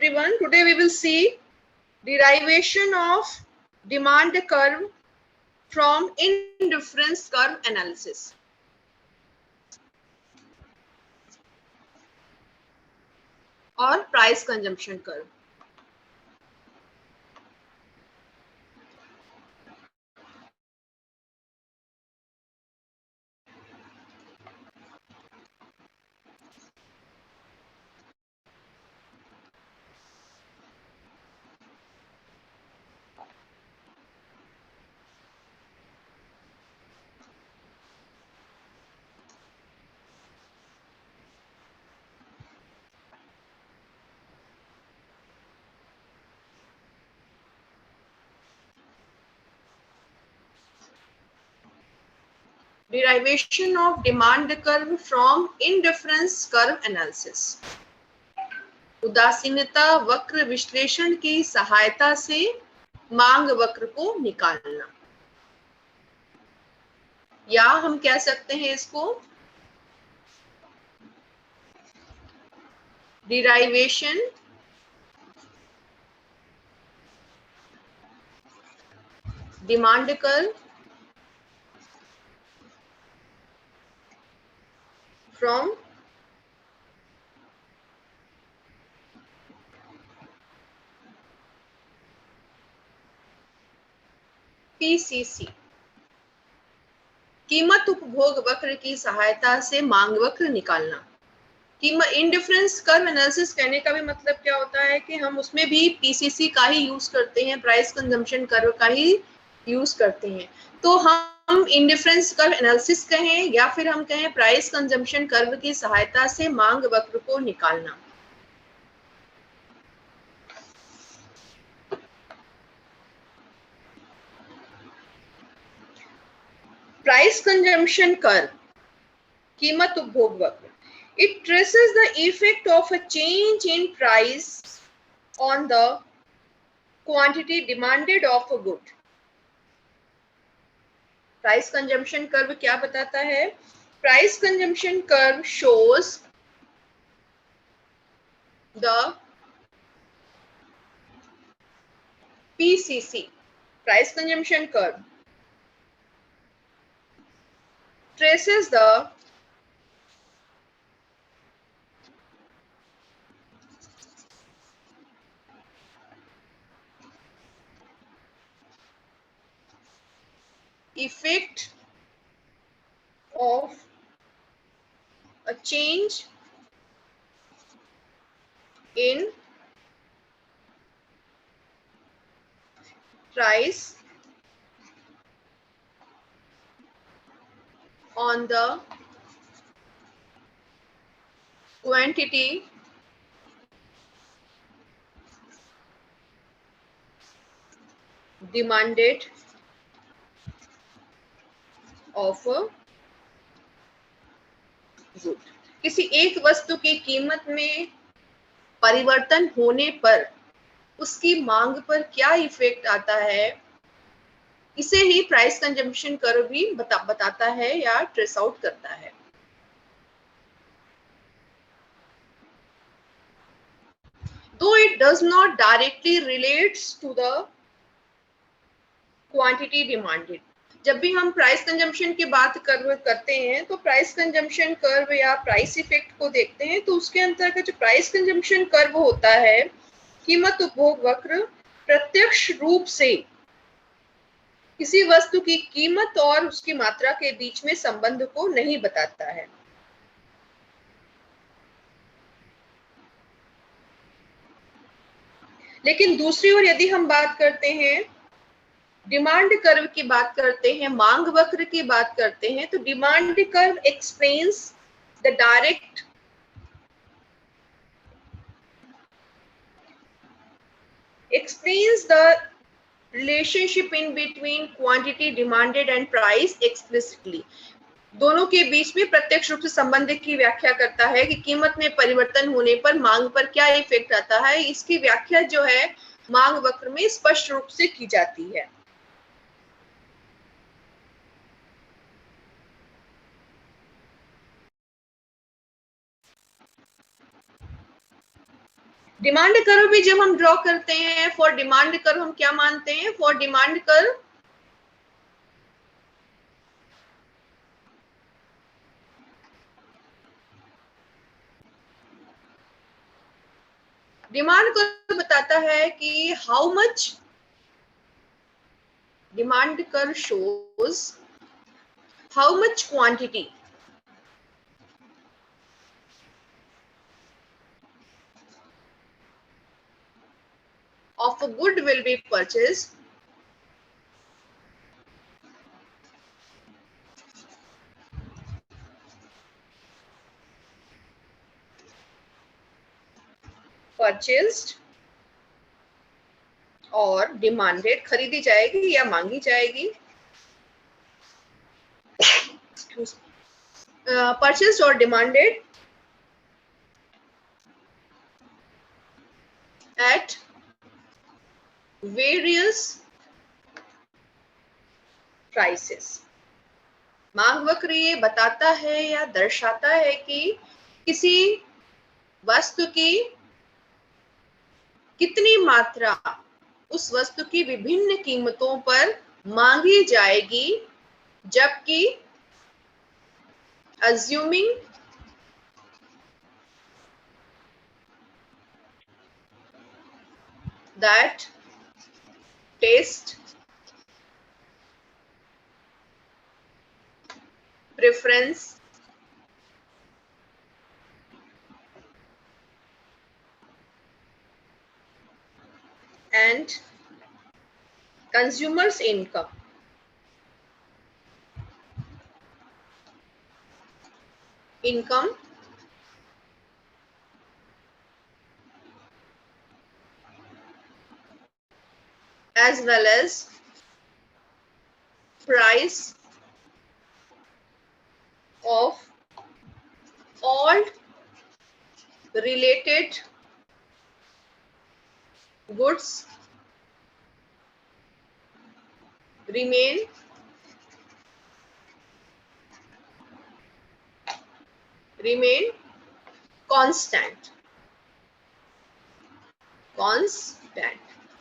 everyone. Today we will see derivation of demand curve from indifference curve analysis. और price consumption curve. Derivation of demand curve from indifference curve analysis. उदासीनता वक्र विश्लेषण की सहायता से मांग वक्र को निकालना, या हम कह सकते हैं इसको derivation demand curve from PCC, कीमत उपभोग वक्र की सहायता से मांग वक्र निकालना. कीमत इंडिफरेंस कर्व एनालिसिस कहने का भी मतलब क्या होता है कि हम उसमें भी पीसीसी का ही यूज करते हैं, प्राइस कंजम्पशन कर्व का ही यूज करते हैं. तो हम इंडिफरेंस कर्व एनालिसिस कहें या फिर हम कहें प्राइस कंजम्पशन कर्व की सहायता से मांग वक्र को निकालना. प्राइस कंजम्पशन कर्व, कीमत उपभोग वक्र, it traces the effect of a change in price on the quantity demanded of a good. Price consumption curve क्या बताता है? Price consumption curve shows the PCC, price consumption curve, traces the effect of a change in price on the quantity demanded of a good. किसी एक वस्तु की कीमत में परिवर्तन होने पर उसकी मांग पर क्या इफेक्ट आता है, इसे ही प्राइस कंजम्पशन कर्व भी बताता है या ट्रेस आउट करता है. Though it does not directly relates to the quantity demanded. जब भी हम प्राइस कंजम्पशन की बात करते हैं तो प्राइस कंजम्पशन कर्व या प्राइस इफेक्ट को देखते हैं, तो उसके अंतर्गत जो प्राइस कंजम्पशन कर्व होता है, कीमत उपभोग वक्र, प्रत्यक्ष रूप से किसी वस्तु की कीमत और उसकी मात्रा के बीच में संबंध को नहीं बताता है. लेकिन दूसरी ओर यदि हम बात करते हैं, डिमांड कर्व की बात करते हैं, मांग वक्र की बात करते हैं, तो demand curve explains the direct explains the relationship in between quantity demanded and price explicitly. दोनों के बीच में प्रत्यक्ष रूप से संबंध की व्याख्या करता है कि कीमत में परिवर्तन होने पर मांग पर क्या इफेक्ट आता है. इसकी व्याख्या जो है मांग वक्र में स्पष्ट रूप से की जाती है. डिमांड कर्व भी जब हम ड्रॉ करते हैं, फॉर डिमांड कर्व हम क्या मानते हैं? For demand curve demand curve बताता है कि how much demand curve shows how much quantity of a good will be purchased और डिमांडेड खरीदी जाएगी या मांगी जाएगी, परचेस्ड और डिमांडेड एट वेरियस प्राइसेस। मांग वक्र ये बताता है या दर्शाता है कि किसी वस्तु की कितनी मात्रा उस वस्तु की विभिन्न कीमतों पर मांगी जाएगी, जबकि assuming that taste, preference, and consumers income as well as price of all related goods remain constant।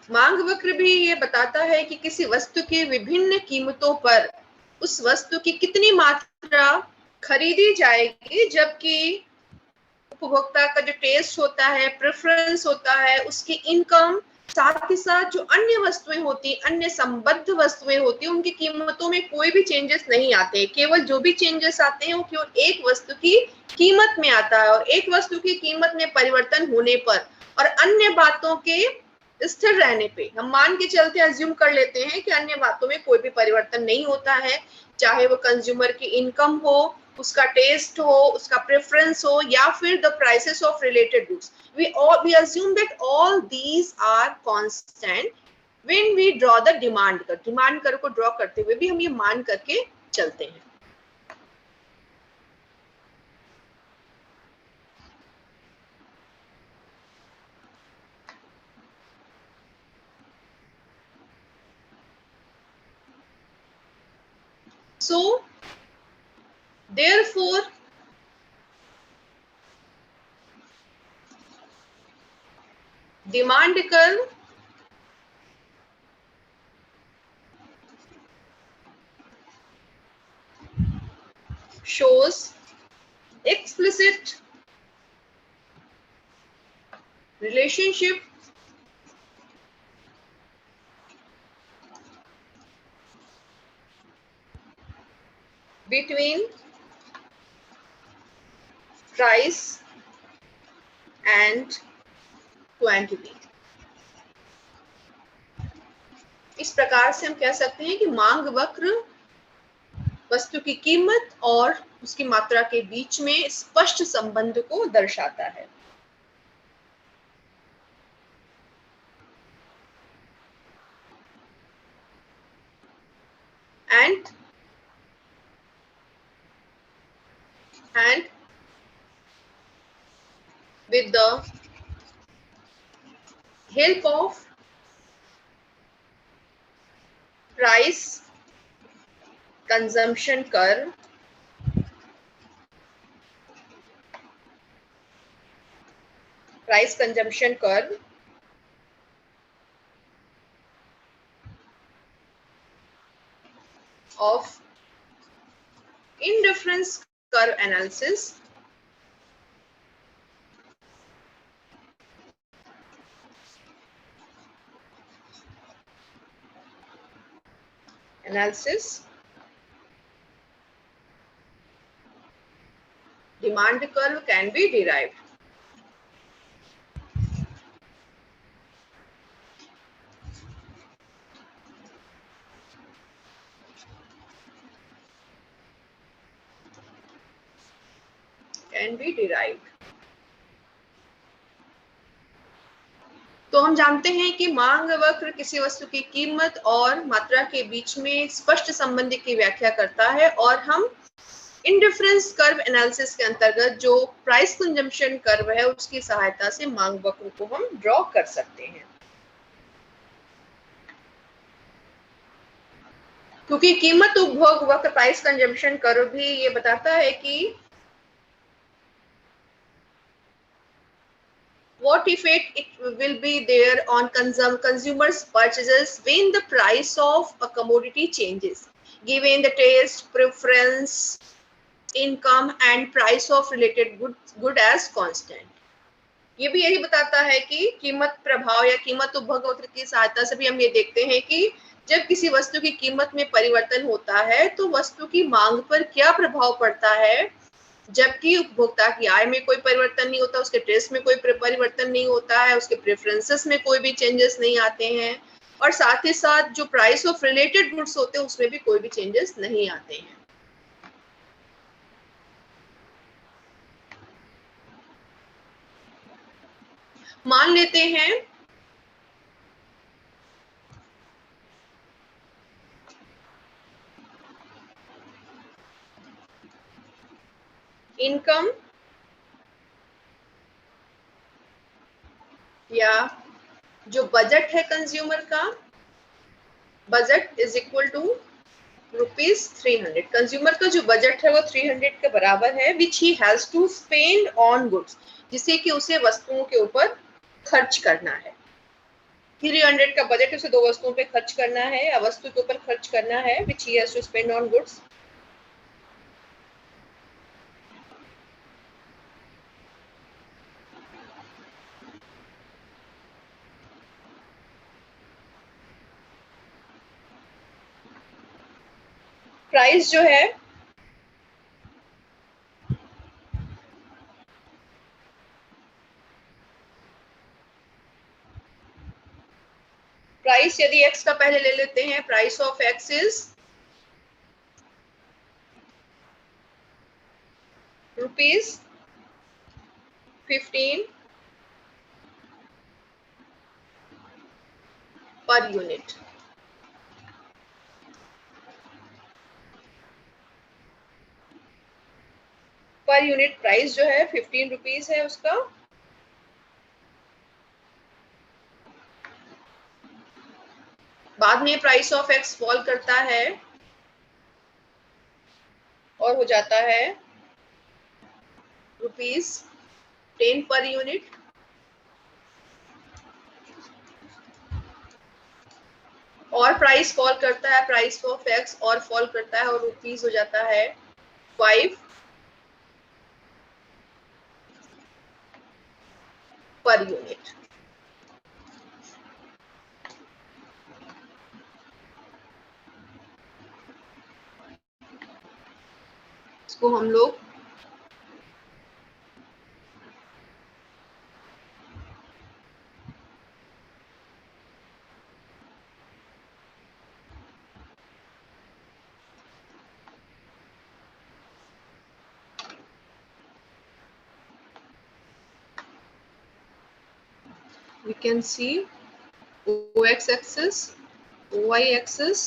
मांग वक्र भी ये बताता है कि किसी वस्तु की विभिन्न कीमतों पर उस वस्तु की कितनी मात्रा खरीदी जाएगी, जबकि उपभोक्ता का जो टेस्ट होता है, प्रेफरेंस होता है, उसकी इनकम, साथ ही साथ जो अन्य वस्तुएं होती, अन्य संबद्ध वस्तुएं होती, उनकी कीमतों में कोई भी चेंजेस नहीं आते। केवल जो भी चेंजेस आते हैं वो केवल एक वस्तु की कीमत में आता है, और एक वस्तु की कीमत में परिवर्तन होने पर और अन्य बातों के स्थिर रहने पे हम मान के चलते अज्यूम कर लेते हैं कि अन्य बातों में कोई भी परिवर्तन नहीं होता है, चाहे वो कंज्यूमर की इनकम हो, उसका टेस्ट हो, उसका प्रेफरेंस हो, या फिर the prices of related goods. we assume that all these are constant when we draw the demand curve। Demand curve को ड्रॉ करते हुए भी हम ये मान करके चलते हैं। So therefore demand curve shows explicit relationship between price and quantity। इस प्रकार से हम कह सकते हैं कि मांग वक्र वस्तु की कीमत और उसकी मात्रा के बीच में स्पष्ट संबंध को दर्शाता है। and with the help of price consumption curve, price consumption curve of indifference curve analysis demand curve can be derived. तो हम जानते हैं कि मांग वक्र किसी वस्तु की कीमत और मात्रा के बीच में स्पष्ट संबंध की व्याख्या करता है, और हम इंडिफरेंस कर्व एनालिसिस के अंतर्गत जो प्राइस कंजम्पशन कर्व है उसकी सहायता से मांग वक्र को हम ड्रॉ कर सकते हैं। क्योंकि कीमत उपभोग वक्र प्राइस कंजम्पशन कर्व भी ये बताता है कि what effect it will be there on consumers purchases when the price of a commodity changes, given the taste, preference, income and price of related good as constant. ये भी यही बताता है कि कीमत प्रभाव या कीमत उपभोग वक्र की सहायता से भी हम ये देखते हैं कि जब किसी वस्तु की कीमत में परिवर्तन होता है तो वस्तु की मांग पर क्या प्रभाव पड़ता है, जबकि उपभोक्ता की आय में कोई परिवर्तन नहीं होता, उसके टेस्ट में कोई परिवर्तन नहीं होता है, उसके प्रेफरेंसेस में कोई भी चेंजेस नहीं आते हैं, और साथ ही साथ जो प्राइस ऑफ रिलेटेड गुड्स होते हैं उसमें भी कोई भी चेंजेस नहीं आते हैं। मान लेते हैं इनकम या जो बजट है कंज्यूमर का, budget is equal to ₹300। Consumer का जो बजट है वो 300 के बराबर है, which he has to spend on goods, जिसे कि उसे वस्तुओं के ऊपर खर्च करना है। 300 का बजट है, उसे दो वस्तुओं पे खर्च करना है या वस्तु के ऊपर खर्च करना है, which he has to spend on goods. Price जो है प्राइस यदि x का पहले ले लेते हैं, price of x is ₹15 per unit. Per unit price जो है 15 रुपीज है उसका। बाद में प्राइस ऑफ एक्स फॉल करता है और हो जाता है ₹10 पर यूनिट। और प्राइस फॉल करता है, प्राइस ऑफ एक्स और फॉल करता है और रुपीज हो जाता है 5 पर यूनिट। इसको हम लोग we can see OX axis, OY axis,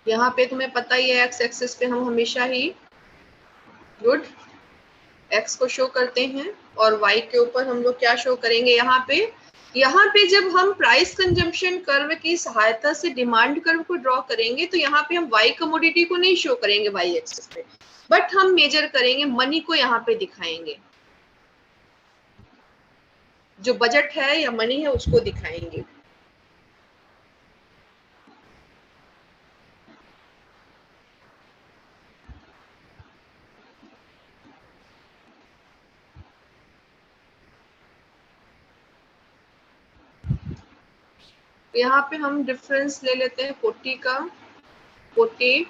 यहाँ पे तुम्हें पता ही है x एक्सिस पे हम हमेशा ही गुड x को शो करते हैं और y के ऊपर हम लोग क्या शो करेंगे, यहाँ पे जब हम प्राइस कंजम्पशन कर्व की सहायता से डिमांड कर्व को ड्रॉ करेंगे तो यहाँ पे हम y कमोडिटी को नहीं शो करेंगे y एक्सिस पे, बट हम मेजर करेंगे, मनी को यहाँ पे दिखाएंगे, जो बजट है या मनी है उसको दिखाएंगे। यहाँ पे हम डिफरेंस ले लेते हैं 40 का, 40,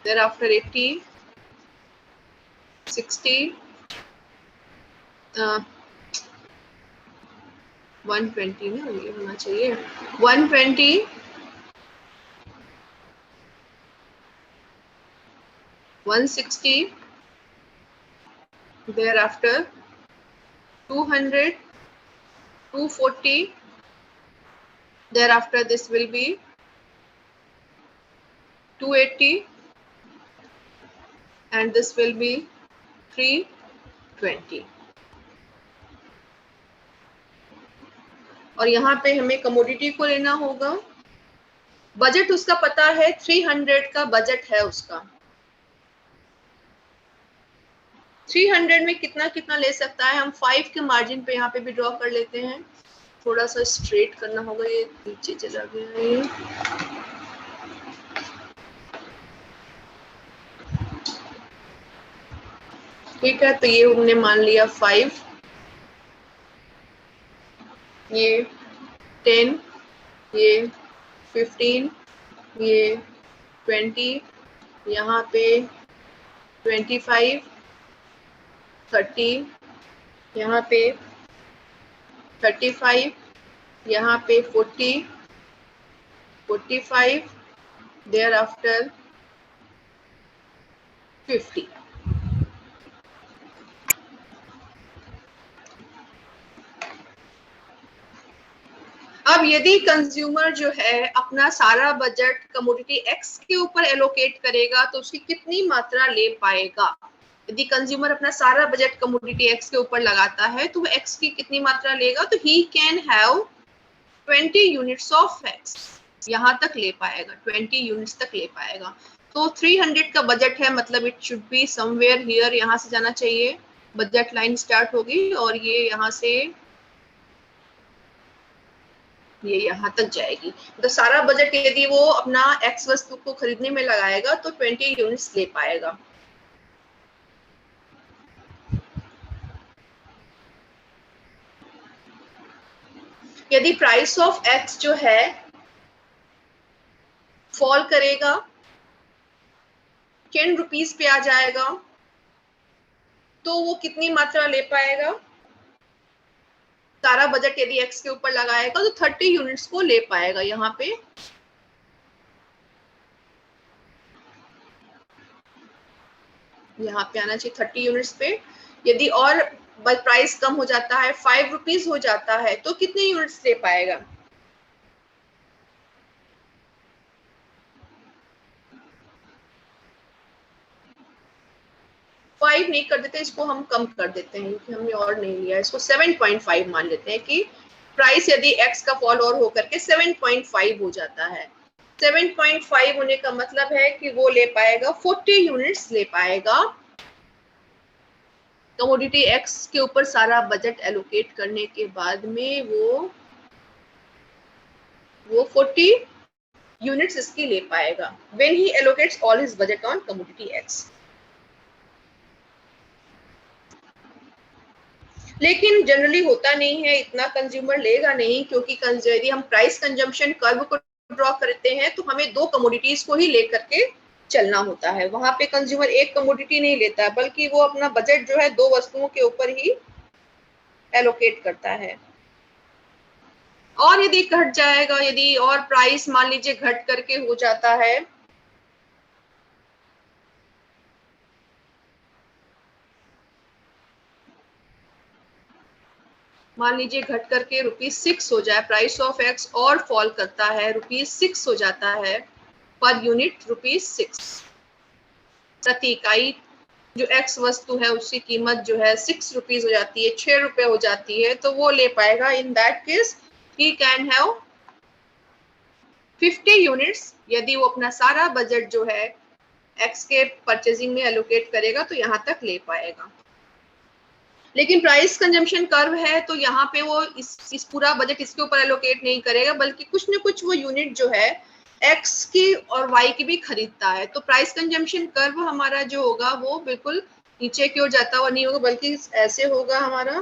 देयर आफ्टर 80, 60, 120 ना, ये होना चाहिए 120, 160, thereafter 200, 240, thereafter this will be 280 and this will be 320। और यहाँ पे हमें कमोडिटी को लेना होगा, बजट उसका पता है 300 का बजट है उसका। 300 में कितना कितना ले सकता है, हम 5 के मार्जिन पे यहाँ पे भी ड्रॉ कर लेते हैं। थोड़ा सा स्ट्रेट करना होगा, ये नीचे चला गया है ये। ठीक है, तो ये हमने मान लिया 5, ये 10, ये 15, ये 20, यहाँ पे 25, 30, यहाँ पे 35, यहाँ पे 40, 45, thereafter 50। अब यदि कंज्यूमर जो है अपना सारा बजट कमोडिटी एक्स के ऊपर एलोकेट करेगा तो उसकी कितनी मात्रा ले पाएगा। यदि कंज्यूमर अपना सारा बजट कमोडिटी एक्स के ऊपर लगाता है तो वो एक्स की कितनी मात्रा लेगा, तो he can have 20 units of x, यहाँ तक ले पाएगा, 20 यूनिट्स तक ले पाएगा। तो 300 का बजट है, मतलब it should be somewhere here, यहाँ से जाना चाहिए, बजट लाइन स्टार्ट होगी और ये यहाँ से ये यहाँ तक जाएगी। तो सारा बजट यदि वो अपना एक्स वस्तु को खरीदने में लगाएगा तो 20 यूनिट्स ले पाएगा। यदि प्राइस ऑफ एक्स जो है फॉल करेगा, 10 रुपीज पे आ जाएगा, तो वो कितनी मात्रा ले पाएगा। सारा बजट यदि एक्स के ऊपर लगाएगा तो 30 यूनिट्स को ले पाएगा। यहाँ पे आना चाहिए 30 यूनिट्स पे। यदि और प्राइस कम हो जाता है, 5 रुपीज हो जाता है, तो कितने यूनिट्स ले पाएगा। फाइव नहीं कर देते, इसको हम कम कर देते हैं क्योंकि हमने और नहीं लिया, इसको 7.5 मान लेते हैं कि प्राइस यदि एक्स का फॉल और होकर के 7.5 हो जाता है। 7.5 होने का मतलब है कि वो ले पाएगा 40 यूनिट्स ले पाएगा कमोडिटी एक्स के ऊपर सारा बजट एलोकेट करने के बाद में वो 40 यूनिट्स इसकी ले पाएगा when he allocates all his budget on commodity X। लेकिन जनरली होता नहीं है, इतना कंज्यूमर लेगा नहीं, क्योंकि यदि हम प्राइस कंजम्पशन कर्व को ड्रॉ करते हैं तो हमें 2 कमोडिटीज को ही लेकर के चलना होता है। वहां पे कंज्यूमर एक कमोडिटी नहीं लेता है, बल्कि वो अपना बजट जो है 2 वस्तुओं के ऊपर ही एलोकेट करता है। और यदि घट जाएगा, यदि और प्राइस मान लीजिए घट करके हो जाता है, मान लीजिए घट करके ₹6 हो जाए, प्राइस ऑफ एक्स और फॉल करता है, ₹6 हो जाता है पर यूनिट, ₹6 प्रति इकाई। जो एक्स वस्तु है उसकी कीमत जो है 6 रुपीज हो जाती है, 6 रुपए हो जाती है, तो वो ले पाएगा। In that case he can have 50 units, यदि वो अपना सारा बजट जो है एक्स के परचेजिंग में एलोकेट करेगा तो यहाँ तक ले पाएगा। लेकिन प्राइस कंजम्पशन कर्व है तो यहाँ पे वो इस पूरा बजट इसके ऊपर एलोकेट नहीं करेगा, बल्कि कुछ न कुछ वो यूनिट जो है एक्स की और वाई की भी खरीदता है। तो प्राइस कंजम्पशन कर्व हमारा जो होगा वो बिल्कुल नीचे की ओर जाता हुआ नहीं होगा, बल्कि ऐसे होगा हमारा।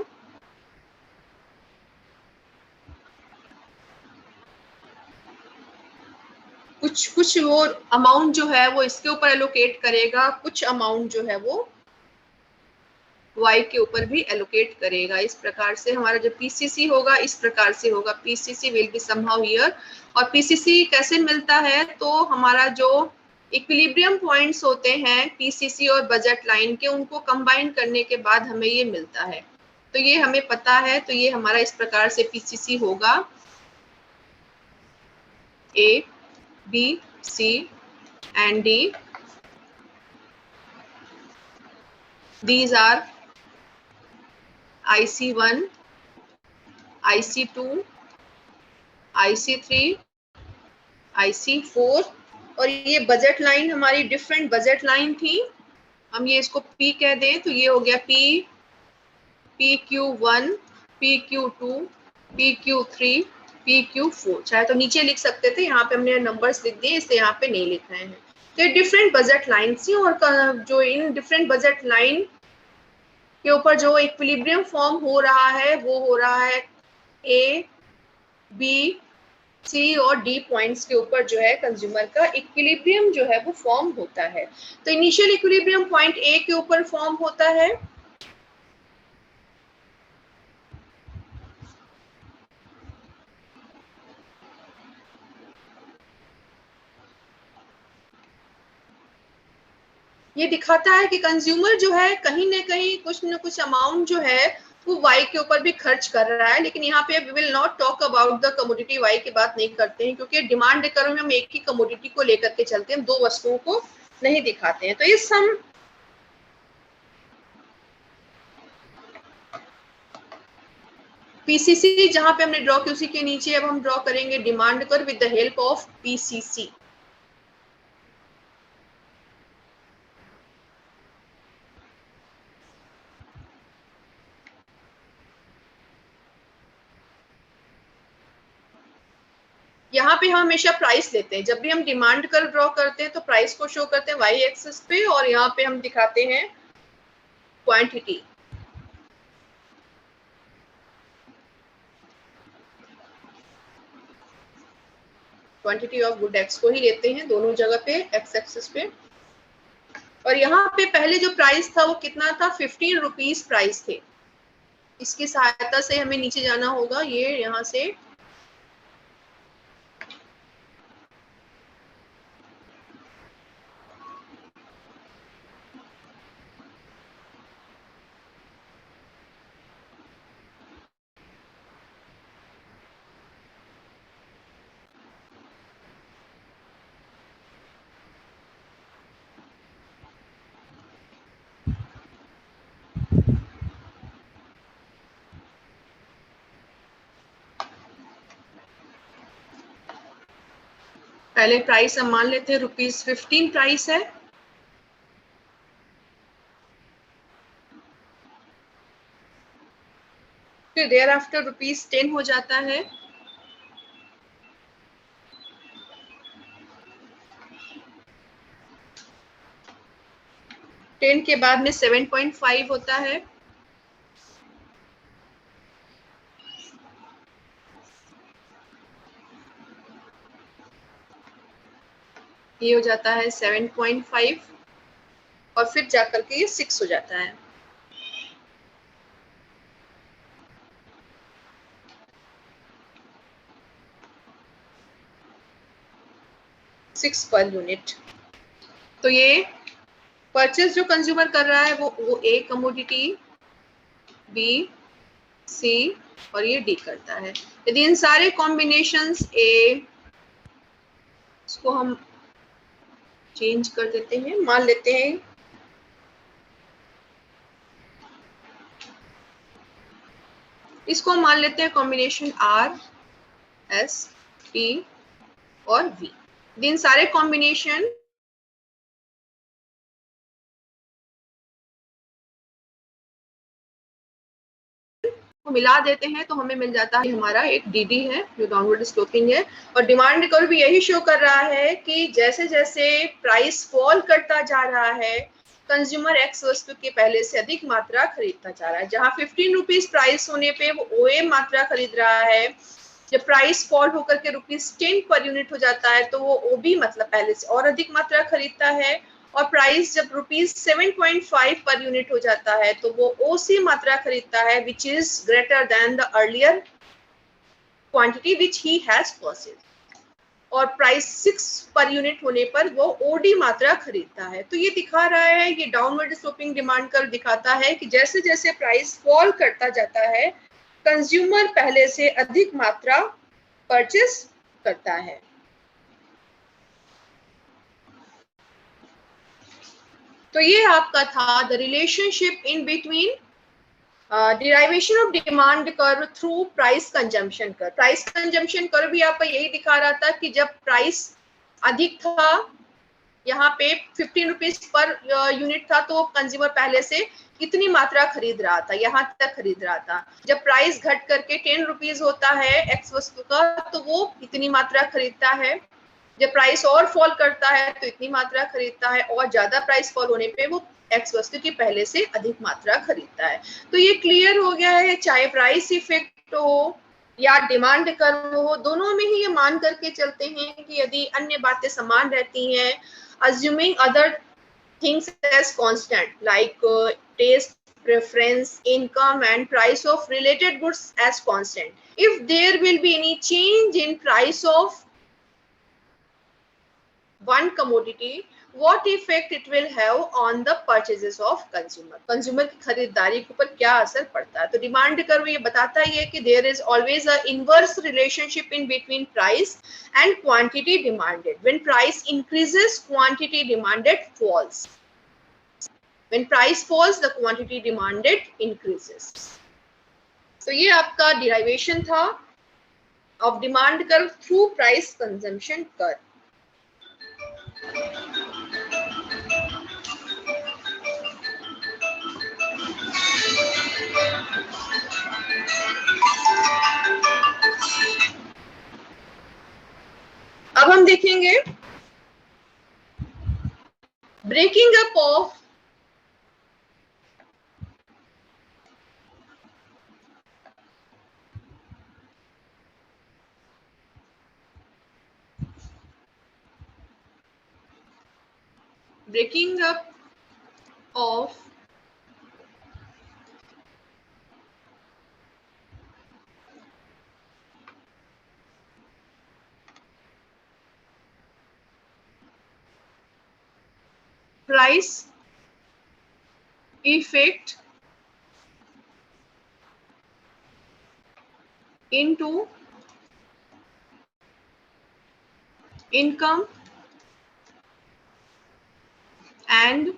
कुछ वो अमाउंट जो है वो इसके ऊपर एलोकेट करेगा, कुछ अमाउंट जो है वो y के ऊपर भी एलोकेट करेगा। इस प्रकार से हमारा जो पीसीसी होगा इस प्रकार से होगा, PCC will be somehow here. और पीसीसी कैसे मिलता है, तो हमारा जो इक्विलिब्रियम पॉइंट्स होते हैं पीसीसी और बजट लाइन के, उनको कंबाइन करने के बाद हमें ये मिलता है। तो ये हमें पता है, तो ये हमारा इस प्रकार से पीसीसी होगा A B C and D. These are IC1, IC2, IC3, IC4 और ये बजट लाइन हमारी डिफरेंट बजट लाइन थी। हम ये इसको P कह दें तो ये हो गया P, PQ1, PQ2, PQ3, PQ4। चाहे तो नीचे लिख सकते थे, यहाँ पे हमने नंबर्स लिख दिए, इसलिए यहाँ पे नहीं लिख रहे हैं। तो डिफरेंट बजट लाइन थी और जो इन डिफरेंट बजट लाइन के ऊपर जो इक्विलिब्रियम फॉर्म हो रहा है वो हो रहा है ए बी सी और डी पॉइंट्स के ऊपर जो है कंज्यूमर का इक्विलिब्रियम जो है वो फॉर्म होता है। तो इनिशियल इक्विलिब्रियम पॉइंट ए के ऊपर फॉर्म होता है, ये दिखाता है कि कंज्यूमर जो है कहीं ना कहीं कुछ न कुछ अमाउंट जो है वो वाई के ऊपर भी खर्च कर रहा है। लेकिन यहाँ पे we will not talk about the commodity, Y की बात नहीं करते हैं, क्योंकि डिमांड कर्व में हम एक ही कमोडिटी को लेकर के चलते हैं, दो वस्तुओं को नहीं दिखाते हैं। तो ये सम पीसीसी जहां पे हमने ड्रॉ की उसी के नीचे अब हम ड्रॉ करेंगे demand curve with the help of PCC. यहाँ पे हम हमेशा प्राइस लेते हैं, जब भी हम डिमांड कर्व ड्रॉ करते हैं तो प्राइस को शो करते हैं वाई एक्सिस पे, और यहाँ पे हम दिखाते हैं quantity. Quantity of good x को ही लेते हैं दोनों जगह पे एक्स एक्सिस पे। और यहाँ पे पहले जो प्राइस था वो कितना था, 15 रुपीज प्राइस थे। इसकी सहायता से हमें नीचे जाना होगा, ये यहाँ से पहले प्राइस हम मान लेते हैं ₹15 प्राइस है। फिर देयर आफ्टर ₹10 हो जाता है। टेन के बाद में 7.5 होता है। ये हो जाता है 7.5 और फिर जाकर के ये 6 हो जाता है। $6 पर यूनिट। तो ये परचेज जो कंज्यूमर कर रहा है वो ए कमोडिटी, बी, सी और ये डी करता है। यदि इन सारे कॉम्बिनेशंस ए, इसको हम चेंज कर देते हैं, मान लेते हैं इसको मान लेते हैं कॉम्बिनेशन आर, एस, पी और वी। इन सारे कॉम्बिनेशन को मिला देते हैं तो हमें मिल जाता है हमारा एक डीडी है जो डाउनवर्ड स्लोपिंग है। और डिमांड कर्व भी यही शो कर रहा है कि जैसे जैसे प्राइस फॉल करता जा रहा है कंज्यूमर एक्स वस्तु के पहले से अधिक मात्रा खरीदता जा रहा है। जहां 15 रुपीज प्राइस होने पे वो ओएम मात्रा खरीद रहा है, जब प्राइस फॉल होकर के ₹10 पर यूनिट हो जाता है तो वो ओबी मतलब पहले से और अधिक मात्रा खरीदता है। और प्राइस जब ₹7.5 पर यूनिट हो जाता है तो वो ओसी मात्रा खरीदता है which is greater than the earlier quantity which he has purchased. और प्राइस 6 पर यूनिट होने पर वो ओडी मात्रा खरीदता है। तो ये दिखा रहा है, ये डाउनवर्ड स्लोपिंग डिमांड कर्व दिखाता है कि जैसे जैसे प्राइस फॉल करता जाता है कंज्यूमर पहले से अधिक मात्रा परचेस करता है। तो ये आपका था the relationship in between derivation of demand curve through price consumption curve. Price consumption curve भी आपका यही दिखा रहा था कि जब प्राइस अधिक था, यहाँ पे 15 रुपीज पर यूनिट था तो कंज्यूमर पहले से इतनी मात्रा खरीद रहा था, यहाँ तक खरीद रहा था। जब प्राइस घट करके 10 रुपीज होता है एक्स वस्तु का तो वो इतनी मात्रा खरीदता है। जब प्राइस और फॉल करता है तो इतनी मात्रा खरीदता है और ज्यादा प्राइस फॉल होने पे वो एक्स वस्तु की पहले से अधिक मात्रा खरीदता है। तो ये क्लियर हो गया है, चाहे प्राइस इफेक्ट हो या डिमांड कर्व हो, दोनों में ही ये मान करके चलते हैं कि यदि अन्य बातें समान रहती हैं, assuming other things as constant like taste, preference, income and price of related goods as constant, if there will be any change in price of one commodity, what effect it will have on the purchases of consumer, consumer की खरीदारी के ऊपर क्या असर पड़ता है। तो demand curve ये बताता ही है कि there is always a inverse relationship in between price and quantity demanded. When price increases, quantity demanded falls. When price falls, the quantity demanded increases. तो ये आपका derivation था of demand curve through price consumption curve. अब हम देखेंगे breaking up of price effect into income and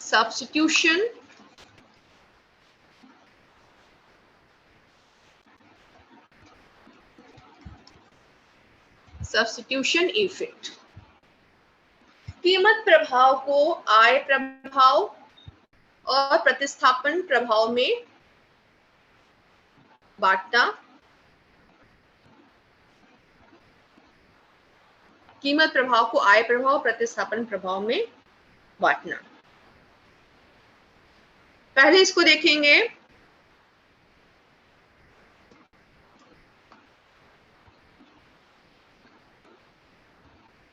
substitution effect. कीमत प्रभाव को आय प्रभाव और प्रतिस्थापन प्रभाव में बांटना। कीमत प्रभाव को आय प्रभाव प्रतिस्थापन प्रभाव में बांटना। पहले इसको देखेंगे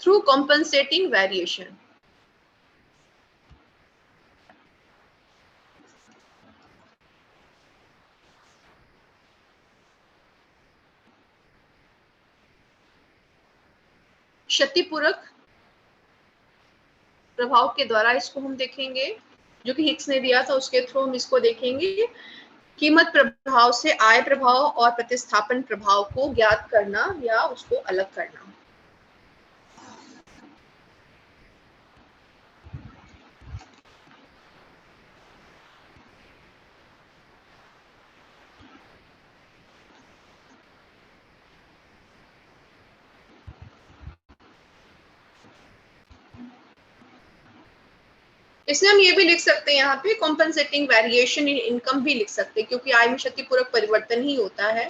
थ्रू कॉम्पनसेटिंग वेरिएशन। क्षतिपूरक प्रभाव के द्वारा इसको हम देखेंगे, जो कि हिक्स ने दिया था उसके थ्रू हम इसको देखेंगे। कीमत प्रभाव से आय प्रभाव और प्रतिस्थापन प्रभाव को ज्ञात करना या उसको अलग करना। इसमें हम ये भी लिख सकते हैं, यहाँ पे कॉम्पनसेटिंग वेरिएशन इन इनकम भी लिख सकते हैं, क्योंकि आय में क्षतिपूरक परिवर्तन ही होता है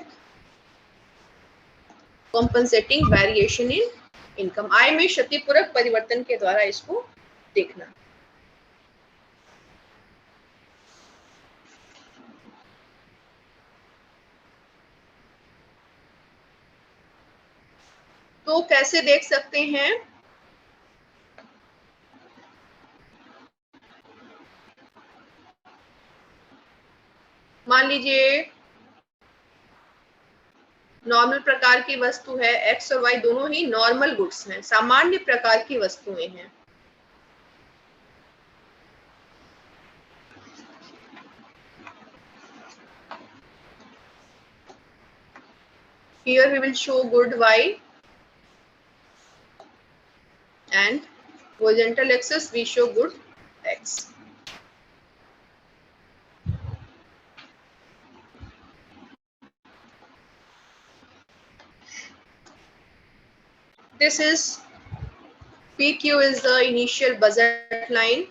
कॉम्पनसेटिंग वेरिएशन इन इनकम। आय में क्षतिपूरक परिवर्तन के द्वारा इसको देखना। तो कैसे देख सकते हैं? मान लीजिए नॉर्मल प्रकार की वस्तु है, एक्स और वाई दोनों ही नॉर्मल गुड्स हैं, सामान्य प्रकार की वस्तुएं हैं। Here we will show good y and horizontal axis we show good x. This is PQ is the initial budget line.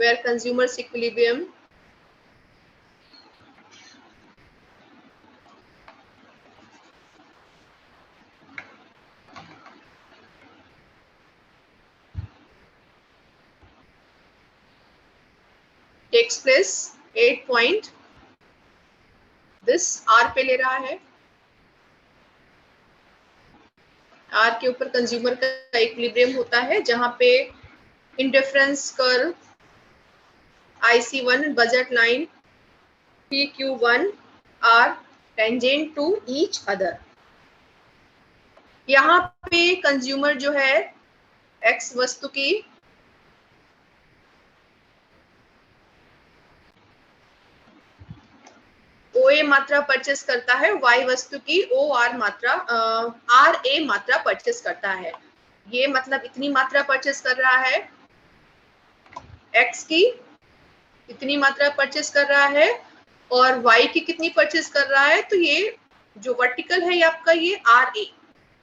Where consumers equilibrium takes place 8 point, this R पे ले रहा है, R के ऊपर कंज्यूमर का equilibrium होता है, जहां पे indifference curve IC1 budget line PQ1 are tangent to each other. यहाँ पे कंज्यूमर जो है X वस्तु की OA मात्रा परचेस करता है, Y वस्तु की OR मात्रा RA मात्रा परचेस करता है। ये मतलब इतनी मात्रा परचेस कर रहा है, X की इतनी मात्रा परचेस कर रहा है और Y की कितनी परचेस कर रहा है, तो ये जो वर्टिकल है ये आपका ये RA,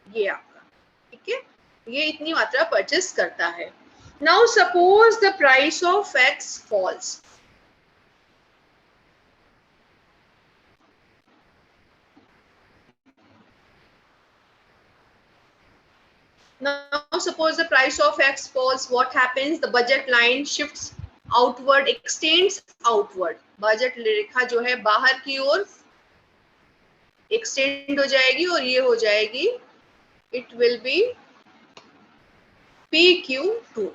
ये आपका, ठीक है, ये इतनी मात्रा परचेस करता है। Now suppose the price of X falls. Now suppose the price of X falls, what happens? The budget line shifts outward, extends outward. budget रेखा जो है बाहर की ओर extend हो जाएगी और ये हो जाएगी, it will be PQ2.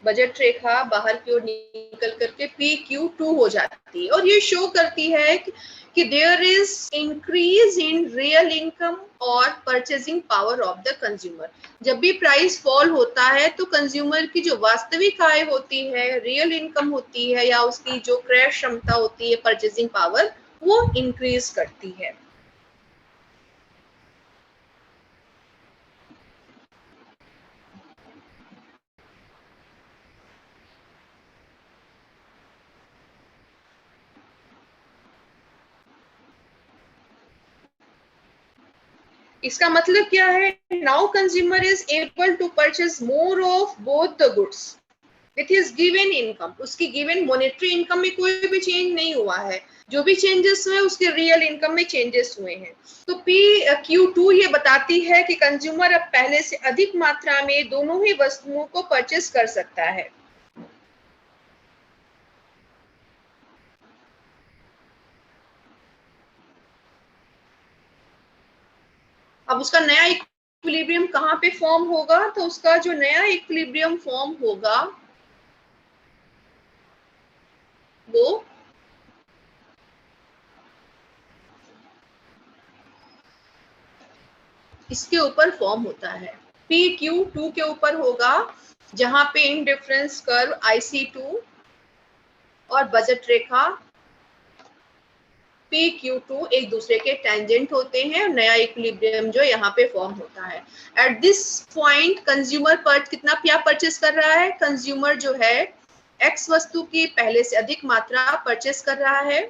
Budget रेखा बाहर की ओर निकल करके PQ2 हो जाती है और ये शो करती है कि there is increase in real income और purchasing power of the consumer. जब भी प्राइस फॉल होता है तो कंज्यूमर की जो वास्तविक आय होती है, रियल इनकम होती है या उसकी जो क्रय क्षमता होती है, परचेजिंग पावर, वो इंक्रीज करती है। इसका मतलब क्या है? Now consumer is able to purchase more of both the goods with his given income. उसकी गिवन मॉनेटरी इनकम में कोई भी चेंज नहीं हुआ है, जो भी चेंजेस हुए उसके रियल इनकम में चेंजेस हुए हैं। तो PQ2 ये बताती है कि कंज्यूमर अब पहले से अधिक मात्रा में दोनों ही वस्तुओं को परचेस कर सकता है। अब उसका नया इक्विलिब्रियम कहाँ पे फॉर्म होगा? तो उसका जो नया इक्विलिब्रियम फॉर्म होगा वो इसके ऊपर फॉर्म होता है, PQ2 के ऊपर होगा, जहां पे इन डिफरेंस कर्व IC2 और बजट रेखा PQ2 एक दूसरे के टेंजेंट होते हैं। नया इक्विलिब्रियम जो यहाँ पे फॉर्म होता है। एट दिस पॉइंट कंज्यूमर पर कितना क्या परचेस कर रहा है? कंज्यूमर जो है X वस्तु की पहले से अधिक मात्रा परचेस कर रहा है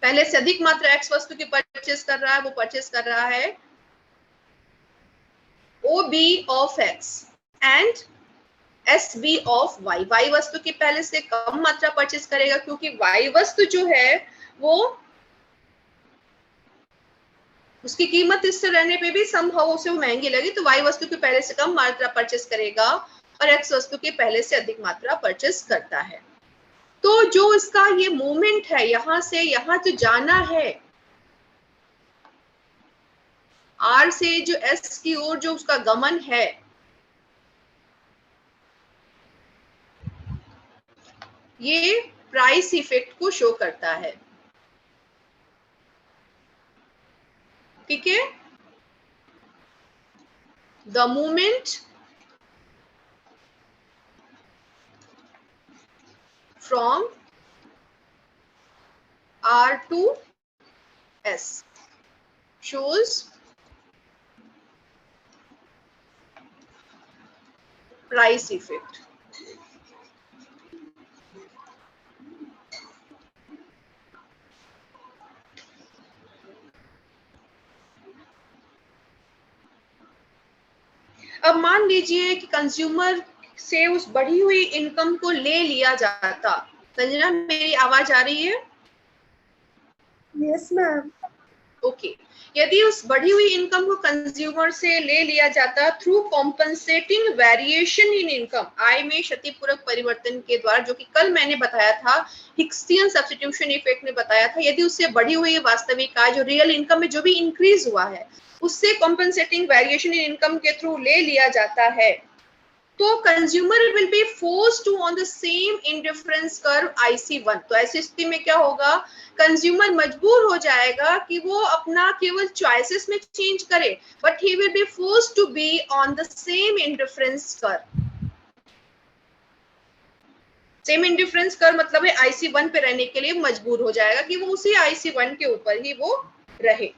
पहले से अधिक मात्रा एक्स वस्तु की परचेस कर रहा है, वो परचेस कर रहा है OB of X and SB of Y. Y वस्तु की पहले से कम मात्रा परचेस करेगा क्योंकि वाई वस्तु जो है वो उसकी कीमत इससे रहने पे भी संभव उसे वो महंगी लगी, तो वाई वस्तु की पहले से कम मात्रा परचेस करेगा और एक्स वस्तु की पहले से अधिक मात्रा परचेस करता है। तो जो इसका ये मूवमेंट है, यहां से यहां जो जाना है, आर से जो एस की ओर जो उसका गमन है, ये प्राइस इफेक्ट को शो करता है। ठीक है, the movement from R to S shows price effect. अब मान लीजिए कि कंज्यूमर से उस बढ़ी हुई इनकम को ले लिया जाता। संजना, मेरी आवाज आ रही है? Yes ma'am. ओके, यदि उस बढ़ी हुई इनकम को कंज्यूमर से ले लिया जाता through compensating variation in income, आय में क्षतिपूरक परिवर्तन के द्वारा, जो कि कल मैंने बताया था, हिक्सियन सब्स्टिट्यूशन इफेक्ट ने बताया था, यदि उससे बढ़ी हुई वास्तविक आय जो रियल इनकम में जो भी इंक्रीज हुआ है उससे कॉम्पनसेटिंग वेरिएशन इन इनकम के थ्रू ले लिया जाता है, तो consumer will be forced to on the same indifference curve IC1। तो ऐसी स्थिति में क्या होगा, कंज्यूमर मजबूर हो जाएगा कि वो अपना केवल चॉइसेस में चेंज करे, but he will be forced to be on the same indifference curve. Same indifference curve मतलब है IC1 पे रहने के लिए मजबूर हो जाएगा कि वो उसी IC1 के ऊपर ही वो रहे।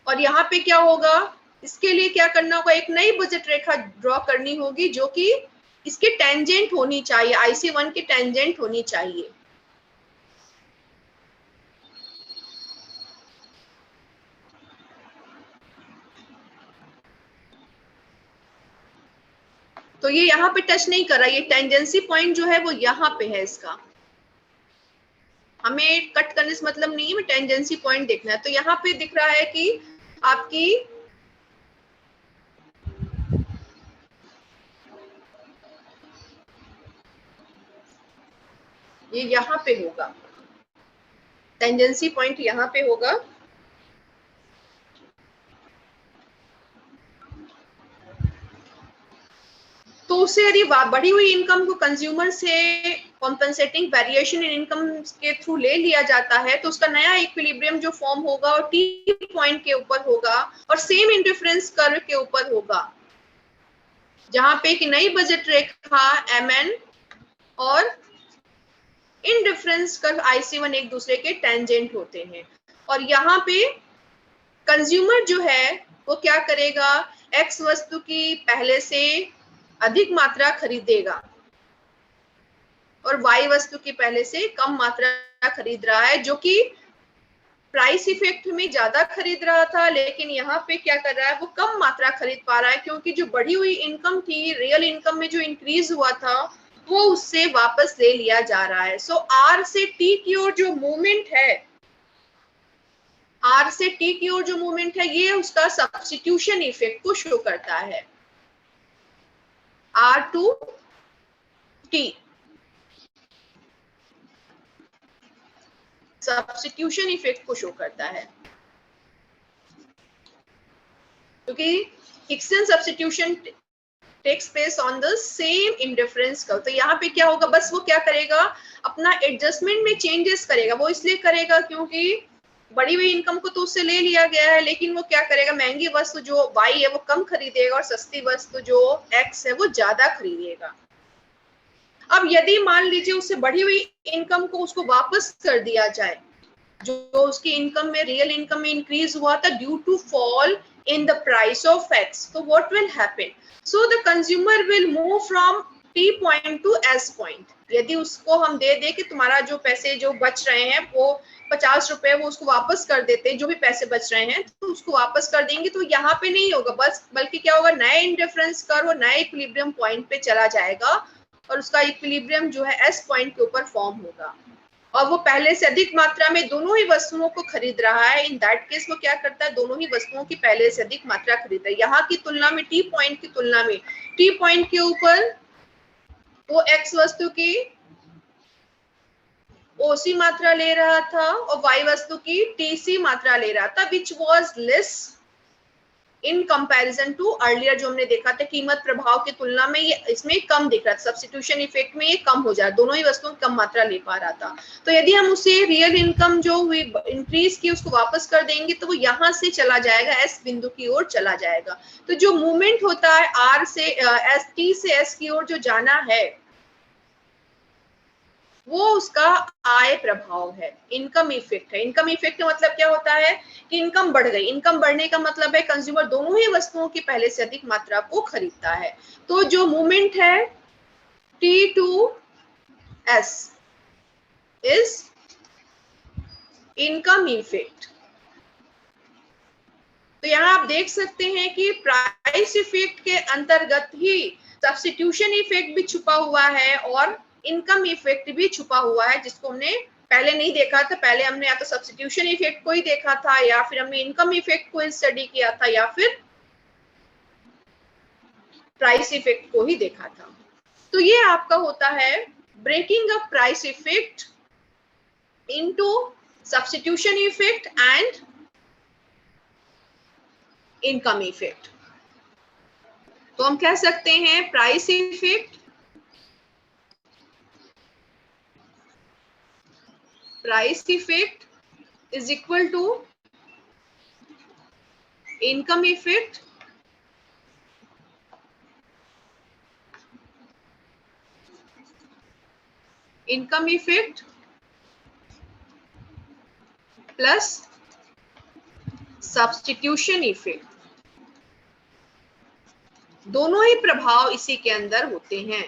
और यहाँ पे क्या होगा, इसके लिए क्या करना होगा, एक नई बजट रेखा ड्रॉ करनी होगी जो कि इसके टेंजेंट होनी चाहिए, IC1 की टेंजेंट होनी चाहिए। तो ये यहाँ पे टच नहीं कर रहा, ये टेंजेंसी पॉइंट जो है वो यहाँ पे है, इसका हमें कट करने से मतलब नहीं है, टेंजेंसी पॉइंट देखना है। तो यहाँ पे दिख रहा है कि आपकी ये यहाँ पे होगा, टेंजेंसी पॉइंट यहाँ पे होगा। तो उससे यदि बढ़ी हुई इनकम को कंज्यूमर से कॉम्पनसेटिंग वेरिएशन इन इनकम के थ्रू ले लिया जाता है, तो उसका नया इक्विलिब्रियम जो फॉर्म होगा और टी पॉइंट के ऊपर होगा और सेम इंडिफरेंस कर्व के ऊपर होगा, जहां पे एक नई बजट रेखा MN और इंडिफरेंस कर्व IC1 एक दूसरे के टेंजेंट होते हैं। और यहाँ पे कंज्यूमर जो है वो क्या करेगा, एक्स वस्तु की पहले से अधिक मात्रा खरीदेगा और वाई वस्तु की पहले से कम मात्रा खरीद रहा है, जो कि प्राइस इफेक्ट में ज्यादा खरीद रहा था, लेकिन यहाँ पे क्या कर रहा है, वो कम मात्रा खरीद पा रहा है क्योंकि जो बढ़ी हुई इनकम थी, रियल इनकम में जो इंक्रीज हुआ था वो उससे वापस ले लिया जा रहा है। सो आर से टी की ओर जो मूवमेंट है, आर से टी की ओर जो मूवमेंट है, ये उसका सब्स्टिट्यूशन इफेक्ट को शो करता है। R to T substitution effect को शो करता है, क्योंकि Hicksian substitution takes place on the same indifference curve. तो यहाँ पे क्या होगा, बस वो क्या करेगा, अपना एडजस्टमेंट में चेंजेस करेगा। वो इसलिए करेगा क्योंकि बढ़ी हुई इनकम को तो उससे ले लिया गया है, लेकिन वो क्या करेगा, महंगी वस्तु जो Y है वो कम खरीदेगा और सस्ती वस्तु जो X है वो ज्यादा खरीदेगा। अब यदि मान लीजिए उससे बढ़ी हुई इनकम को उसको वापस कर दिया जाए, जो उसकी इनकम में, रियल इनकम में इंक्रीज हुआ था due to fall in the price of X. So what will happen? So the consumer will move from T point to S point. यदि उसको हम दे दे कि तुम्हारा जो पैसे जो बच रहे हैं वो 50 रुपए, वो उसको वापस कर देते हैं, जो भी पैसे बच रहे हैं तो उसको वापस कर देंगे, तो यहाँ पे नहीं होगा बस, बल्कि क्या होगा, नए इंडिफरेंस कर्व नए इक्विलिब्रियम पॉइंट पे चला जाएगा और उसका इक्विलिब्रियम जो है एस पॉइंट के ऊपर फॉर्म होगा और वो पहले से अधिक मात्रा में दोनों ही वस्तुओं को खरीद रहा है। इन दैट केस वो क्या करता है, दोनों ही वस्तुओं की पहले से अधिक मात्रा खरीदता है। यहाँ की तुलना में टी पॉइंट की तुलना में टी पॉइंट के ऊपर वो एक्स वस्तु की ओसी मात्रा ले रहा था और वाई वस्तु की टीसी मात्रा ले रहा था, which was less in comparison to earlier. जो हमने देखा था कीमत प्रभाव की तुलना में ये इसमें कम दिख रहा था, सब्स्टिट्यूशन इफेक्ट में ये कम हो जाए, दोनों ही वस्तुओं कम मात्रा ले पा रहा था। तो यदि हम उसे रियल इनकम जो हुई इंक्रीज की उसको वापस कर देंगे तो वो यहाँ से चला जाएगा, एस बिंदु की ओर चला जाएगा। तो जो मूवमेंट होता है आर से एस, टी से एस की ओर जो जाना है वो उसका आय प्रभाव है, इनकम इफेक्ट है। इनकम इफेक्ट का मतलब क्या होता है कि इनकम बढ़ गई। इनकम बढ़ने का मतलब है कंज्यूमर दोनों ही वस्तुओं की पहले से अधिक मात्रा को खरीदता है। तो जो मूवमेंट है T to S is income effect. तो यहाँ आप देख सकते हैं कि प्राइस इफेक्ट के अंतर्गत ही सब्स्टिट्यूशन इफेक्ट भी छुपा हुआ है और इनकम इफेक्ट भी छुपा हुआ है, जिसको हमने पहले नहीं देखा था। पहले हमने या तो सब्स्टिट्यूशन इफेक्ट को ही देखा था या फिर हमने इनकम इफेक्ट को स्टडी किया था या फिर प्राइस इफेक्ट को ही देखा था। तो ये आपका होता है breaking up price effect into substitution effect and income effect. तो हम कह सकते हैं price effect is equal to income effect plus substitution effect। दोनों ही प्रभाव इसी के अंदर होते हैं,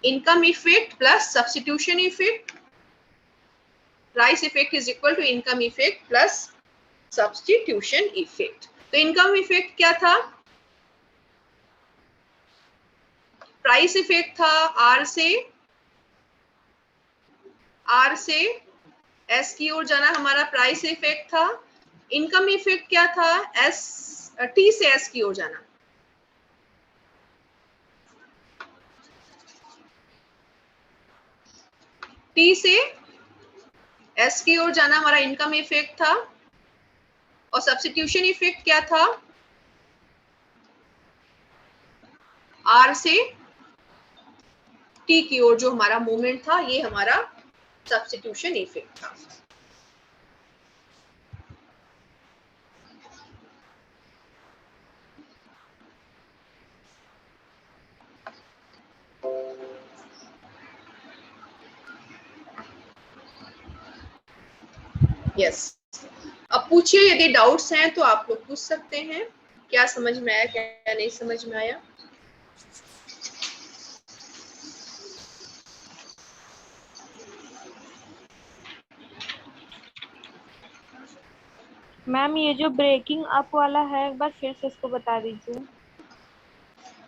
income effect plus substitution effect. Price effect is equal to income effect plus substitution effect. तो इनकम इफेक्ट क्या था, प्राइस इफेक्ट था आर से एस की ओर जाना हमारा प्राइस इफेक्ट था। इनकम इफेक्ट क्या था, एस टी से एस की ओर जाना। टी से एस की ओर जाना हमारा इनकम इफेक्ट था और सब्स्टिट्यूशन इफेक्ट क्या था, आर से टी की ओर जो हमारा मूवमेंट था ये हमारा सब्स्टिट्यूशन इफेक्ट था। यस अब पूछिए, यदि डाउट्स हैं तो आप लोग पूछ सकते हैं। क्या समझ में आया, क्या नहीं समझ में आया? मैम ये जो ब्रेकिंग अप वाला है एक बार फिर से इसको बता दीजिए।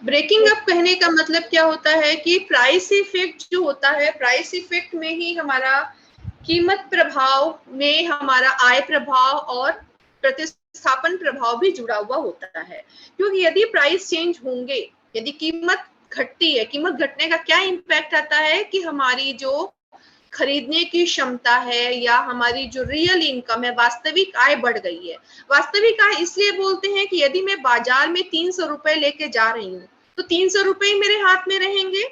ब्रेकिंग अप कहने का मतलब क्या होता है कि प्राइस इफेक्ट जो होता है, प्राइस इफेक्ट में ही हमारा कीमत प्रभाव में हमारा आय प्रभाव और प्रतिस्थापन प्रभाव भी जुड़ा हुआ होता है। क्योंकि यदि प्राइस चेंज होंगे, यदि कीमत घटती है, कीमत घटने का क्या इम्पैक्ट आता है कि हमारी जो खरीदने की क्षमता है या हमारी जो रियल इनकम है, वास्तविक आय बढ़ गई है। वास्तविक आय इसलिए बोलते हैं कि यदि मैं बाजार में 300 रुपए लेके जा रही हूँ तो 300 रुपए मेरे हाथ में रहेंगे,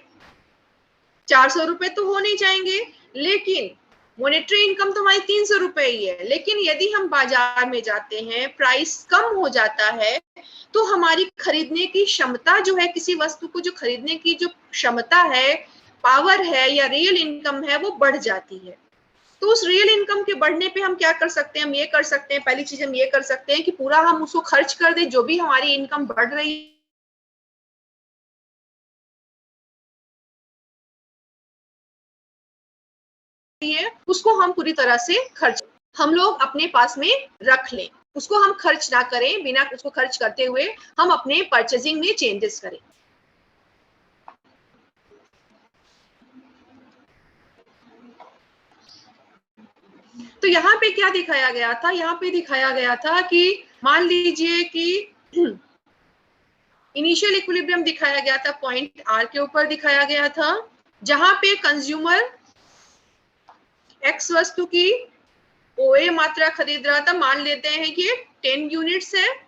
400 रुपए तो हो नहीं जाएंगे, लेकिन मॉनेटरी इनकम तो हमारी 300 रुपए ही है। लेकिन यदि हम बाजार में जाते हैं, प्राइस कम हो जाता है तो हमारी खरीदने की क्षमता जो है, किसी वस्तु को जो खरीदने की जो क्षमता है, पावर है या रियल इनकम है, वो बढ़ जाती है। तो उस रियल इनकम के बढ़ने पे हम क्या कर सकते हैं, हम ये कर सकते हैं, पहली चीज हम ये कर सकते हैं कि पूरा हम उसको खर्च कर दें, जो भी हमारी इनकम बढ़ रही है उसको हम पूरी तरह से खर्च, हम लोग अपने पास में रख लें, उसको हम खर्च ना करें, बिना उसको खर्च करते हुए हम अपने परचेजिंग में चेंजेस करें। तो यहाँ पे क्या दिखाया गया था, यहाँ पे दिखाया गया था कि मान लीजिए कि इनिशियल इक्विलिब्रियम दिखाया गया था, पॉइंट आर के ऊपर दिखाया गया था, जहां पे कंज्यूमर एक्स वस्तु की ओए मात्रा खरीद रहा था, मान लेते हैं कि 10 यूनिट्स है,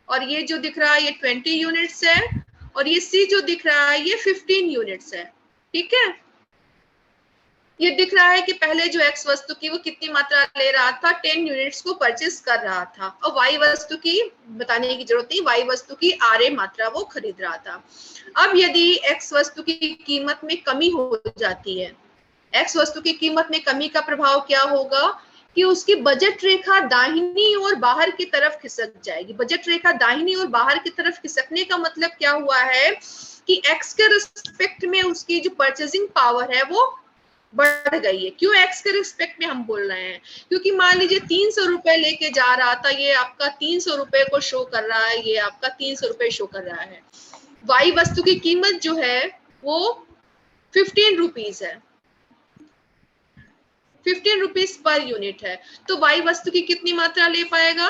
और ये जो दिख रहा है ये 20 यूनिट्स है, और ये सी जो दिख रहा है ये 15 यूनिट्स है। ठीक है, ये दिख रहा है कि पहले जो एक्स वस्तु की वो कितनी मात्रा ले रहा था, 10 यूनिट्स को परचेस कर रहा था, और वाई वस्तु की बताने की जरूरत नहीं, वाई वस्तु की आर ए मात्रा वो खरीद रहा था। अब यदि एक्स वस्तु की कीमत में कमी हो जाती है, एक्स वस्तु की कीमत में कमी का प्रभाव क्या होगा कि उसकी बजट रेखा दाहिनी और बाहर की तरफ खिसक जाएगी। बजट रेखा दाहिनी और बाहर की तरफ खिसकने का मतलब क्या हुआ है कि एक्स के रिस्पेक्ट में उसकी जो परचेजिंग पावर है वो बढ़ गई है। क्यों एक्स के रिस्पेक्ट में हम बोल रहे हैं, क्योंकि मान लीजिए 300 रुपए लेके जा रहा था, ये आपका 300 रुपए को शो कर रहा है, ये आपका 300 रुपए शो कर रहा है। वाई वस्तु की कीमत जो है वो 15 रुपीज है, 15 रुपीज पर यूनिट है, तो वाई वस्तु की कितनी मात्रा ले पाएगा,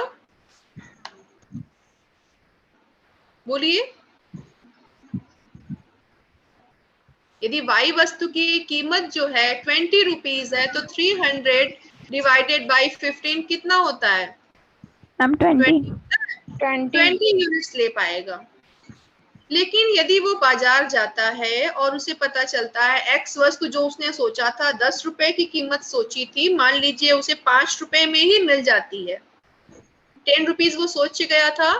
बोलिए। यदि वाई वस्तु की कीमत जो है 20 रुपीज है, तो 300 डिवाइडेड बाई 15 कितना होता है, 20 यूनिट्स ले पाएगा। लेकिन यदि वो बाजार जाता है और उसे पता चलता है एक्स वस्तु जो उसने सोचा था 10 रुपए की कीमत सोची थी, मान लीजिए उसे 5 रुपए में ही मिल जाती है, 10 रुपीज वो सोच गया था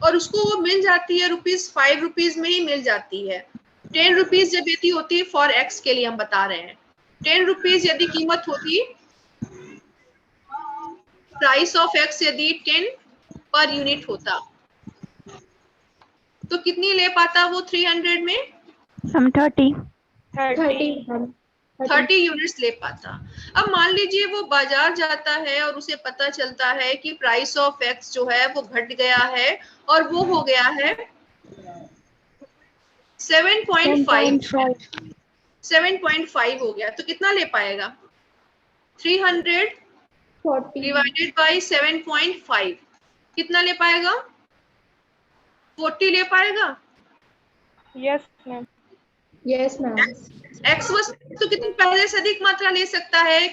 और उसको वो मिल जाती है ₹5 रुपीज में ही मिल जाती है। 10 रुपीज जब यदि होती है फॉर एक्स के लिए हम बता रहे हैं, 10 रुपीज यदि कीमत होती, प्राइस ऑफ एक्स यदि 10 पर यूनिट होता, तो कितनी ले पाता वो 300 में, हम 30 यूनिट्स ले पाता। अब मान लीजिए वो बाजार जाता है और उसे पता चलता है कि प्राइस ऑफ एक्स जो है वो घट गया है और वो हो गया है 7.5 हो गया, तो कितना ले पाएगा, 300 डिवाइडेड बाई 7.5 कितना ले पाएगा, 40 ले पाएगा। Yes ma'am. एक्स वस्तु कितनी पहले से अधिक मात्रा ले सकता है,